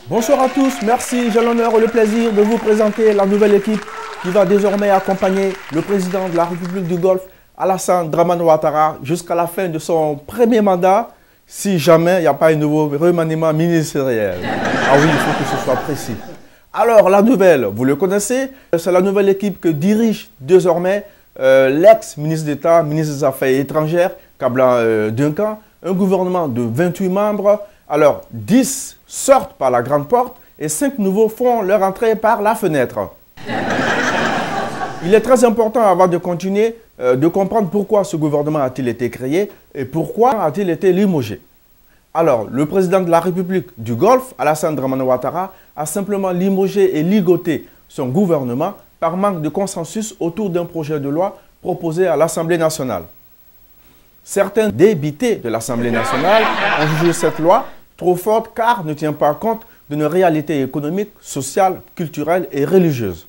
Bonsoir à tous, merci, j'ai l'honneur et le plaisir de vous présenter la nouvelle équipe qui va désormais accompagner le président de la République du Golfe, Alassane Dramane Ouattara, jusqu'à la fin de son premier mandat, si jamais il n'y a pas un nouveau remaniement ministériel. Ah oui, il faut que ce soit précis. Alors, la nouvelle, vous le connaissez, c'est la nouvelle équipe que dirige désormais l'ex-ministre d'État, ministre des Affaires étrangères, Kablan Duncan, un gouvernement de 28 membres. Alors, 10 sortent par la grande porte et 5 nouveaux font leur entrée par la fenêtre. Il est très important, avant de continuer, de comprendre pourquoi ce gouvernement a-t-il été créé et pourquoi a-t-il été limogé. Alors, le président de la République du Golfe, Alassane Dramane Ouattara, a simplement limogé et ligoté son gouvernement par manque de consensus autour d'un projet de loi proposé à l'Assemblée nationale. Certains débités de l'Assemblée nationale ont jugé cette loi trop forte car ne tient pas compte d'une réalité économique, sociale, culturelle et religieuse.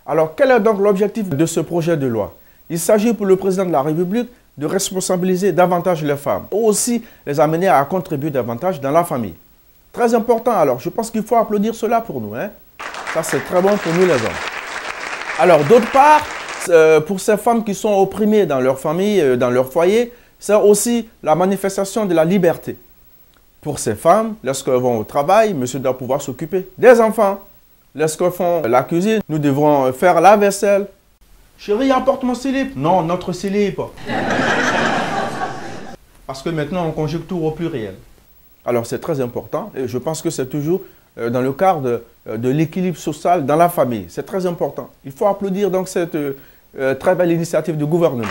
Alors, quel est donc l'objectif de ce projet de loi? Il s'agit pour le président de la République de responsabiliser davantage les femmes, ou aussi les amener à contribuer davantage dans la famille. Très important, alors, je pense qu'il faut applaudir cela pour nous. Hein? Ça, c'est très bon pour nous les hommes. Alors, d'autre part, pour ces femmes qui sont opprimées dans leur famille, dans leur foyer, c'est aussi la manifestation de la liberté. Pour ces femmes, lorsqu'elles vont au travail, monsieur doit pouvoir s'occuper des enfants. Lorsqu'elles font la cuisine, nous devrons faire la vaisselle. Chérie, apporte mon slip. Non, notre slip. Parce que maintenant, on conjugue tout au pluriel. Alors, c'est très important et je pense que c'est toujours dans le cadre de l'équilibre social dans la famille. C'est très important. Il faut applaudir donc cette très belle initiative du gouvernement.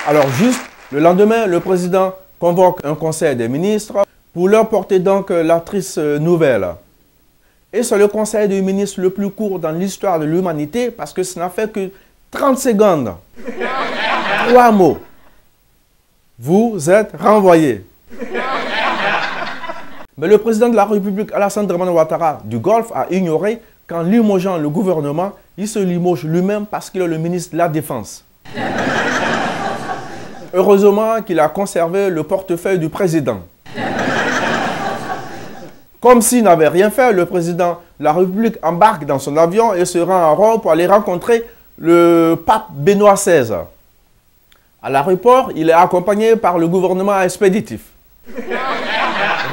Alors, juste le lendemain, le président convoque un conseil des ministres pour leur porter donc la triste nouvelle. Et c'est le conseil des ministres le plus court dans l'histoire de l'humanité parce que ça n'a fait que 30 secondes. 3 mots. Vous êtes renvoyés. Mais le président de la République, Alassane Dramane Ouattara du Golfe, a ignoré qu'en limogeant le gouvernement, il se limoge lui-même parce qu'il est le ministre de la Défense. Heureusement qu'il a conservé le portefeuille du président. Comme s'il n'avait rien fait, le président de la République embarque dans son avion et se rend à Rome pour aller rencontrer le pape Benoît XVI. À l'aéroport, il est accompagné par le gouvernement expéditif.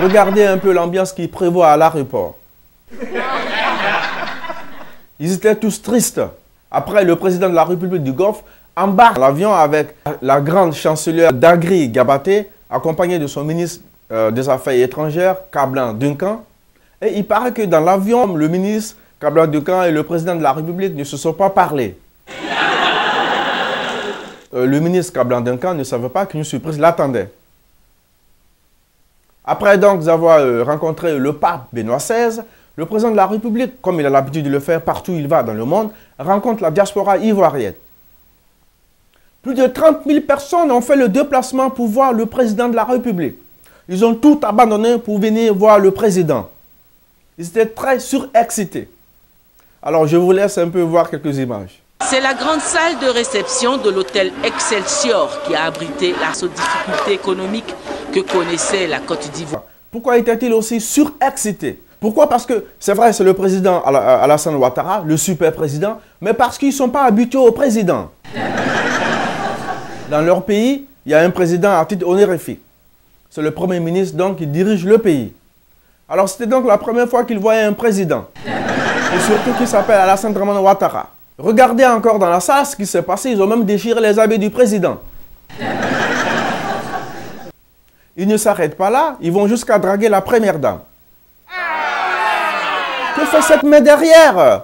Regardez un peu l'ambiance qui prévaut à l'aéroport. Ils étaient tous tristes. Après, le président de la République du Golfe embarque dans l'avion avec la grande chancelière Dagri Gabaté, accompagnée de son ministre des Affaires étrangères, Kablan Duncan. Et il paraît que dans l'avion, le ministre Kablan Duncan et le président de la République ne se sont pas parlé. Le ministre Kablan Duncan ne savait pas qu'une surprise l'attendait. Après donc avoir rencontré le pape Benoît XVI, le président de la République, comme il a l'habitude de le faire partout où il va dans le monde, rencontre la diaspora ivoirienne. Plus de 30 000 personnes ont fait le déplacement pour voir le président de la République. Ils ont tout abandonné pour venir voir le président. Ils étaient très surexcités. Alors, je vous laisse un peu voir quelques images. C'est la grande salle de réception de l'hôtel Excelsior qui a abrité la difficulté économique que connaissait la Côte d'Ivoire. Pourquoi était-il aussi surexcité? Pourquoi? Parce que, c'est vrai, c'est le président Alassane Ouattara, le super président, mais parce qu'ils ne sont pas habitués au président. Dans leur pays, il y a un président à titre honorifique. C'est le Premier ministre donc qui dirige le pays. Alors c'était donc la première fois qu'ils voyaient un président. Et surtout qui s'appelle Alassane Dramane Ouattara. Regardez encore dans la salle ce qui s'est passé. Ils ont même déchiré les habits du président. Ils ne s'arrêtent pas là. Ils vont jusqu'à draguer la première dame. Que fait cette main derrière?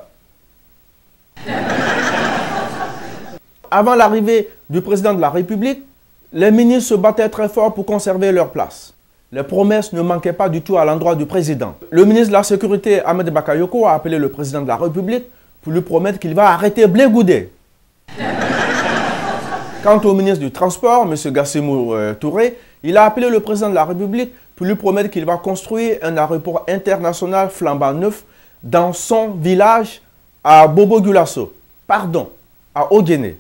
Avant l'arrivée du président de la République, les ministres se battaient très fort pour conserver leur place. Les promesses ne manquaient pas du tout à l'endroit du président. Le ministre de la Sécurité, Ahmed Bakayoko, a appelé le président de la République pour lui promettre qu'il va arrêter Blé Goudé. Quant au ministre du Transport, M. Gassimou Touré, il a appelé le président de la République pour lui promettre qu'il va construire un aéroport international flambant neuf dans son village à Bobo-Dioulasso. Pardon, à Ogéné.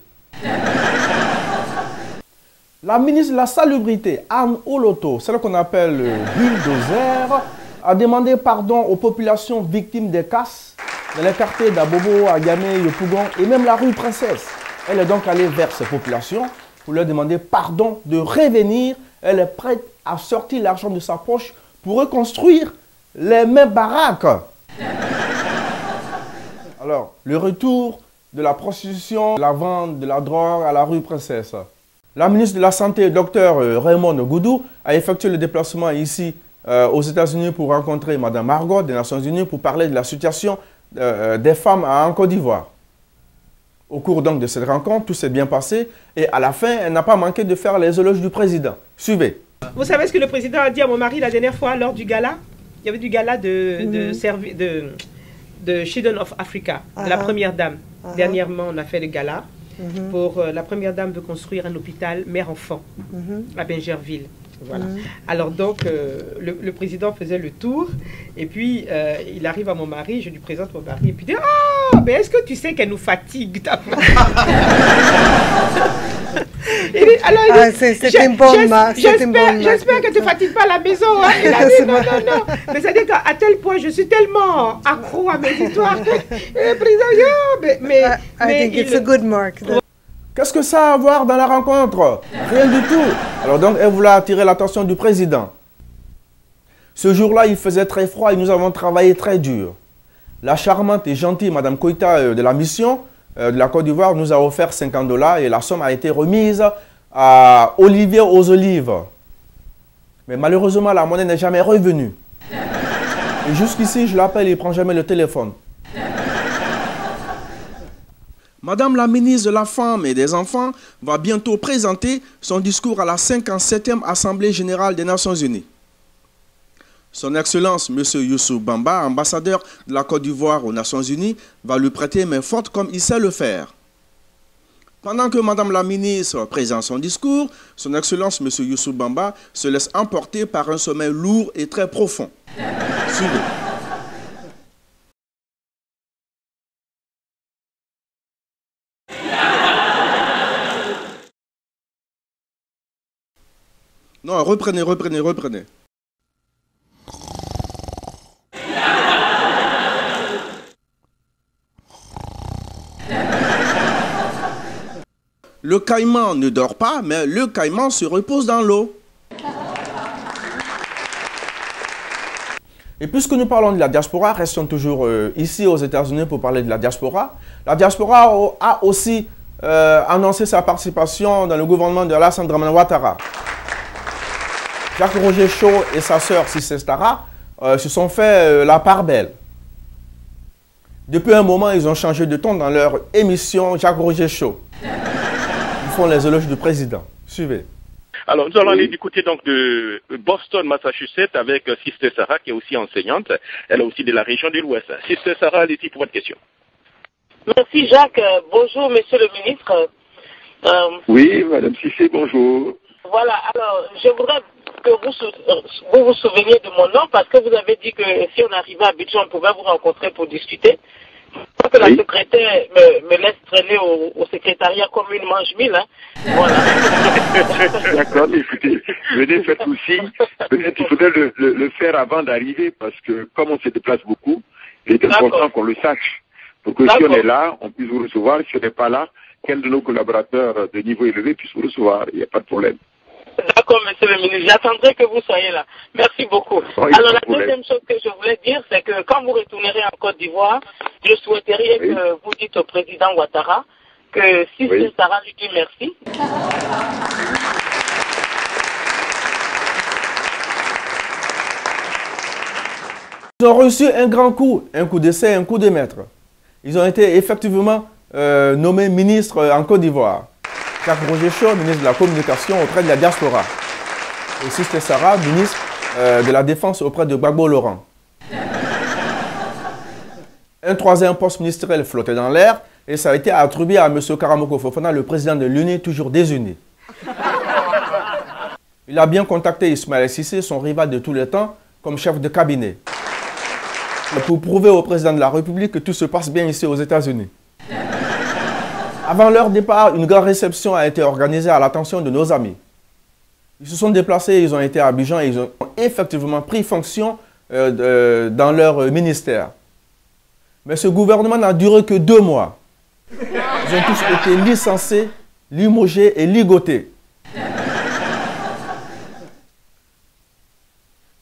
La ministre de la Salubrité, Anne Oloto, celle qu'on appelle bulldozer, a demandé pardon aux populations victimes des casses dans les quartiers d'Abobo, Agame, Yopougon et même la rue Princesse. Elle est donc allée vers ces populations pour leur demander pardon de revenir. Elle est prête à sortir l'argent de sa poche pour reconstruire les mêmes baraques. Alors, le retour de la prostitution, la vente de la drogue à la rue Princesse. La ministre de la Santé, Dr Raymond Goudou, a effectué le déplacement ici aux États-Unis pour rencontrer Mme Margot des Nations Unies pour parler de la situation des femmes en Côte d'Ivoire. Au cours donc de cette rencontre, tout s'est bien passé et à la fin, elle n'a pas manqué de faire les éloges du président. Suivez. Vous savez ce que le président a dit à mon mari la dernière fois lors du gala? Il y avait du gala de Children of Africa, de la première dame. Dernièrement, on a fait le gala pour la première dame de construire un hôpital mère-enfant à Bingerville. Voilà. Alors donc, le président faisait le tour et puis il arrive à mon mari, je lui présente mon mari et puis il dit « Ah, mais est-ce que tu sais qu'elle nous fatigue ta femme ?» C'est une bonne marque. J'espère que tu ne fatigues pas la maison. Hein. Il a dit non. Mais c'est-à-dire qu'à tel point, je suis tellement accro à mes histoires. Le président, mais it's a good mark. Qu'est-ce que ça a à voir dans la rencontre? Rien du tout. Alors donc, elle voulait attirer l'attention du président. Ce jour-là, il faisait très froid et nous avons travaillé très dur. La charmante et gentille Mme Koïta de la mission de la Côte d'Ivoire nous a offert 50 $ et la somme a été remise à Olivier aux Olives. Mais malheureusement, la monnaie n'est jamais revenue. Et jusqu'ici, je l'appelle et il ne prend jamais le téléphone. Madame la ministre de la Femme et des Enfants va bientôt présenter son discours à la 57e Assemblée générale des Nations Unies. Son Excellence, M. Youssou Bamba, ambassadeur de la Côte d'Ivoire aux Nations Unies, va lui prêter main forte comme il sait le faire. Pendant que Madame la ministre présente son discours, son Excellence, M. Youssou Bamba, se laisse emporter par un sommeil lourd et très profond. Suivez. Non, reprenez. Le caïman ne dort pas, mais le caïman se repose dans l'eau. Et puisque nous parlons de la diaspora, restons toujours ici aux États-Unis pour parler de la diaspora. La diaspora a aussi annoncé sa participation dans le gouvernement de Alassane Dramane Ouattara. Jacques-Roger Chaud et sa sœur Cissé Stara se sont fait la part belle. Depuis un moment, ils ont changé de ton dans leur émission Jacques-Roger Chaud. Ils font les éloges du président. Suivez. Alors, nous allons aller du côté donc de Boston, Massachusetts, avec Sister Sarah, qui est aussi enseignante. Elle est aussi de la région de l'Ouest. Sister Sarah, allez-y pour votre question. Merci Jacques. Bonjour, monsieur le ministre. Oui, madame Cissé, bonjour. Voilà, alors, je voudrais que vous vous souveniez de mon nom, parce que vous avez dit que si on arrivait à Abidjan, on pouvait vous rencontrer pour discuter. Pour que la secrétaire me laisse traîner au secrétariat comme une mange-mille. Hein. Voilà. D'accord, mais écoutez, venez, faites aussi. Peut-être qu'il faudrait le faire avant d'arriver, parce que comme on se déplace beaucoup, il est important qu'on le sache. Pour que si on est là, on puisse vous recevoir. Si on n'est pas là, quel de nos collaborateurs de niveau élevé puisse vous recevoir. Il n'y a pas de problème. D'accord, monsieur le ministre. J'attendrai que vous soyez là. Merci beaucoup. Alors, la deuxième chose que je voulais dire, c'est que quand vous retournerez en Côte d'Ivoire, je souhaiterais que vous dites au président Ouattara que si Sarah lui dit merci. Ils ont reçu un grand coup d'essai, un coup de maître. Ils ont été effectivement nommés ministres en Côte d'Ivoire. Jacques-Roger Chaud, ministre de la Communication auprès de la diaspora. Et Sister Sarah, ministre de la Défense auprès de Gbagbo Laurent. Un troisième poste ministériel flottait dans l'air et ça a été attribué à M. Karamoko Fofana, le président de l'UNI, toujours désuni. Il a bien contacté Ismaël Cissé, son rival de tous les temps, comme chef de cabinet. Pour prouver au président de la République que tout se passe bien ici aux États-Unis. Avant leur départ, une grande réception a été organisée à l'attention de nos amis. Ils se sont déplacés, ils ont été à Abidjan et ils ont effectivement pris fonction dans leur ministère. Mais ce gouvernement n'a duré que 2 mois. Ils ont tous été licenciés, limogés et ligotés.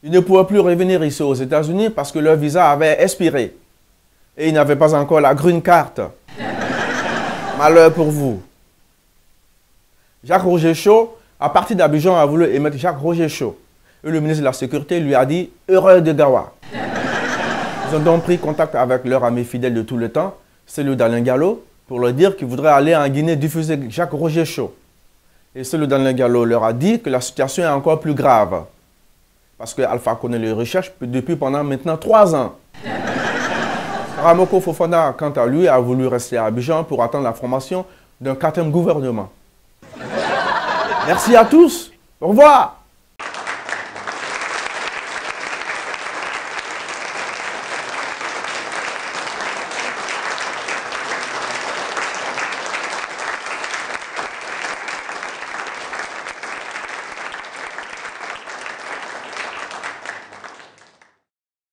Ils ne pouvaient plus revenir ici aux États-Unis parce que leur visa avait expiré. Et ils n'avaient pas encore la green card. Malheur pour vous. Jacques Roger Chaud, à partir d'Abidjan, a voulu émettre Jacques Roger Chaud. Et le ministre de la Sécurité lui a dit « Erreur de Gawa ». Ils ont donc pris contact avec leur ami fidèle de tout le temps, celui d'Alain Gallo, pour leur dire qu'ils voudraient aller en Guinée diffuser Jacques Roger Chaud. Et celui d'Alain Gallo leur a dit que la situation est encore plus grave. Parce que Alpha connaît les recherches depuis pendant maintenant 3 ans. Karamoko Fofana, quant à lui, a voulu rester à Abidjan pour attendre la formation d'un 4e gouvernement. Merci à tous. Au revoir.